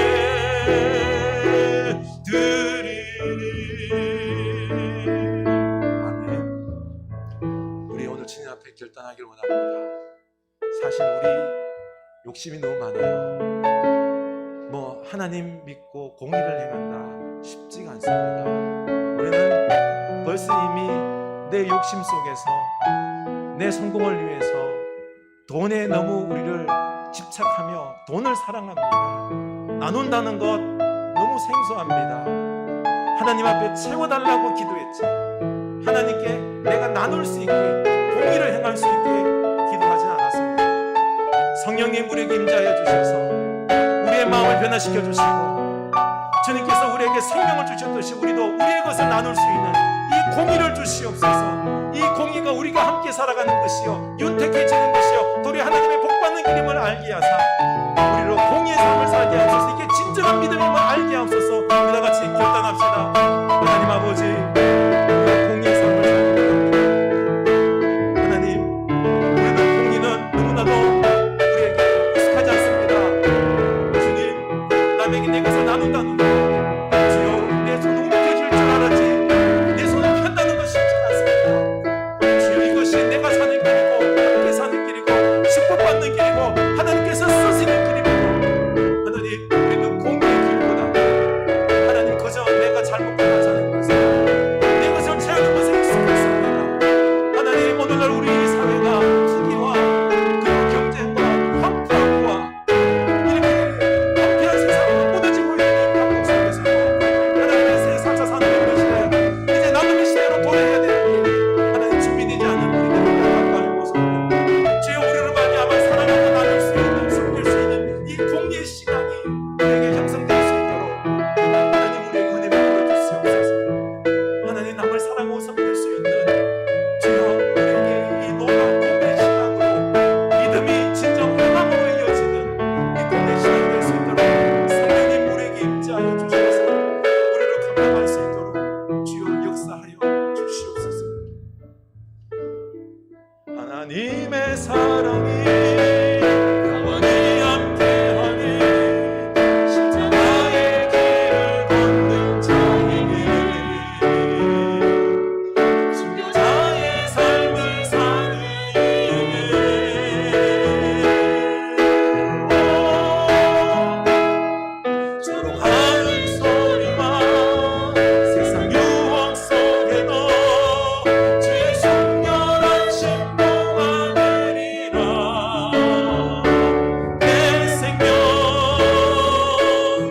드리리. 아멘. 우리 오늘 주님 앞에 결단하기를 원합니다. 사실 우리 욕심이 너무 많아요. 뭐 하나님 믿고 공의를 행한다 쉽지가 않습니다. 우리는 벌써 이미 내 욕심 속에서 내 성공을 위해서 돈에 너무 우리를 집착하며 돈을 사랑합니다. 나눈다는 것 너무 생소합니다. 하나님 앞에 채워달라고 기도했지, 하나님께 내가 나눌 수 있게, 공의를 행할 수 있게 기도하지 않았습니다. 성령님 우리에게 임재하여 주셔서 우리의 마음을 변화시켜 주시고, 주님께서 우리에게 생명을 주셨듯이 우리도 우리의 것을 나눌 수 있는 이 공의를 주시옵소서. 이 공의가 우리가 함께 살아가는 것이요, 윤택해지는 것이요, 도리 하나님의 복받는 길임을 알게 하사 우리로 공의의 삶을 살게 하옵소서. 이게 진정한 믿음임을 알게 하옵소서. 우리가 같이 결단합시다. 하나님 아버지, 우리가 공의의 삶을 살게 하나님, 우리는 공의는 너무나도 우리에게 익숙하지 않습니다. 주님, 남에게 내 것을 나눈다는 것, 주여, 내 손은 움켜질 줄 알았지 내 손을 편다는 것이 쉽지 않습니다. 주여, 이것이 내가 사는 길이고 함께 사는 길이고 축복받는 길이고 하나님께서 쓰시는 길이고, 하나님 우리는 공의의 길보다 하나님 그저 내가 잘못하고 사는 것을, 내 것을 채우는 것에 익숙했습니다. 하나님, 오늘날 우리 사회가 투기와 그리고 경쟁과 황폐함과 이렇게 황폐한 세상으로 무너지고 있는 이 한국 속에서 하나님의 새 4차 산업혁명 시대에 이제 나눔의 시대로 돌아야 되는 길, 하나님 준비되지 않은 우리들을 양육하는 모습으로 주여, 우리를 말미암아 사랑하고 나눌 수 있는, 섬길 수 있는 이 공의의 시간이 우리에게 형성될 수 있도록 하나님 우리에게 은혜 베풀어 주시옵소서. 하나님, 남을 사랑하고 섬길 수 있는 주여, 우리에게 이 놀라운 공의의 시간으로 믿음이 진정 회망으로 이어지는 이 공의의 시간이 될 수 있도록 성령님 우리에게 임재하여 주셔서 우리를 감당할 수 있도록 주여 역사하여 주시옵소서. 하나님의 사랑이 영원히 함께하니 십자가의 길을 걷는 자에게, 순교자의 삶을 사는 이에게 조롱하는 소리와 세상 유혹 속에도 주의 순결한 신부가 되리라. 내 생명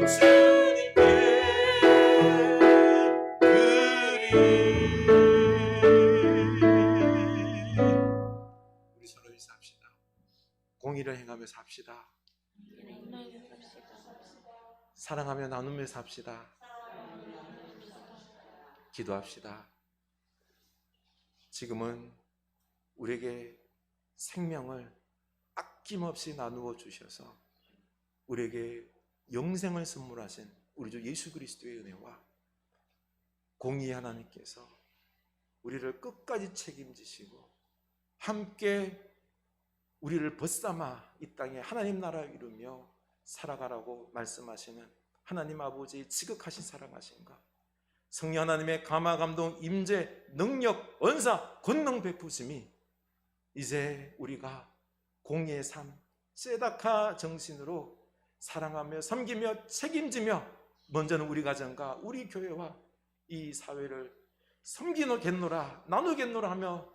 주님께 드리. 우리 서로 인사합시다. 공의를 행하며 삽시다. 사랑하며 나누며 삽시다. 기도합시다. 지금은 우리에게 생명을 아낌없이 나누어 주셔서 우리에게 영생을 선물하신 우리 주 예수 그리스도의 은혜와 공의의 하나님께서 우리를 끝까지 책임지시고 함께 우리를 벗삼아 이 땅에 하나님 나라 이루며 살아가라고 말씀하시는 하나님 아버지의 지극하신 사랑하신가, 성령 하나님의 감화 감동 임재 능력 언사 권능 베푸심이 이제 우리가 공의의 삶 세다카 정신으로 사랑하며 섬기며 책임지며 먼저는 우리 가정과 우리 교회와 이 사회를 섬기겠노라 나누겠노라 하며